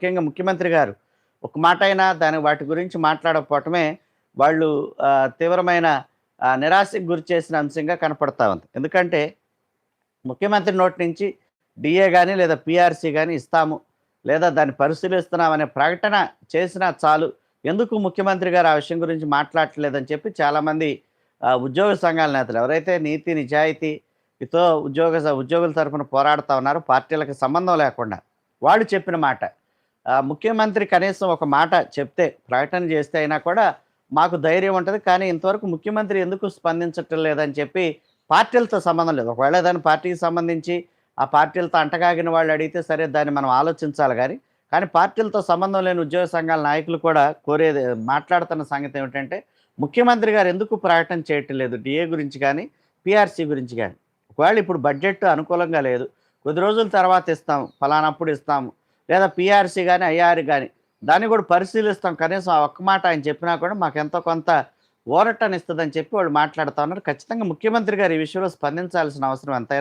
ముఖ్యంగా ముఖ్యమంత్రి గారు ఒక మాట అయినా వాటి గురించి మాట్లాడకపోవటమే వాళ్ళు తీవ్రమైన నిరాశకు గురి చేసిన అంశంగా కనపడతా ఉంది. ఎందుకంటే ముఖ్యమంత్రి నోటి నుంచి డీఏ గాని, లేదా పీఆర్సీ గాని ఇస్తాము, లేదా దాన్ని పరిశీలిస్తున్నాం అనే ప్రకటన చేసినా చాలు. ఎందుకు ముఖ్యమంత్రి గారు ఆ విషయం గురించి మాట్లాడట్లేదని చెప్పి చాలామంది ఉద్యోగ సంఘాల నేతలు ఎవరైతే నీతి, నిజాయితీతో ఉద్యోగుల తరపున పోరాడుతా ఉన్నారో పార్టీలకు సంబంధం లేకుండా, వాళ్ళు చెప్పిన మాట. ముఖ్యమంత్రి కనీసం ఒక మాట చెప్తే, ప్రకటన చేస్తే అయినా కూడా మాకు ధైర్యం ఉంటది. కానీ ఇంతవరకు ముఖ్యమంత్రి ఎందుకు స్పందించటం లేదని చెప్పి పార్టీలతో సంబంధం లేదు. ఒకవేళ ఏదైనా పార్టీకి సంబంధించి ఆ పార్టీలతో అంటగాగిన వాళ్ళు అడిగితే సరే దాన్ని మనం ఆలోచించాలి గానీ, కానీ పార్టీలతో సంబంధం లేని ఉద్యోగ సంఘాల నాయకులు కూడా కోరేది మాట్లాడుతున్న సంగతి ఏమిటంటే, ముఖ్యమంత్రి గారు ఎందుకు ప్రకటన చేయటం లేదు డీఏ గురించి గానీ, పీఆర్సీ గురించి గానీ. ఒకవేళ ఇప్పుడు బడ్జెట్ అనుకూలంగా లేదు, కొద్ది రోజుల తర్వాత ఇస్తాం, ఫలానప్పుడు ఇస్తాము, లేదా పీఆర్సీ గానీ, ఐఆర్ గానీ దాన్ని కూడా పరిశీలిస్తాం. కనీసం ఆ ఒక్క మాట ఆయన చెప్పినా కూడా మాకెంతో కొంత ఊరటనిస్తదని చెప్పి వాళ్ళు మాట్లాడుతా ఉన్నారు. ఖచ్చితంగా ముఖ్యమంత్రి గారు ఈ విషయంలో స్పందించాల్సిన అవసరం ఎంతైనా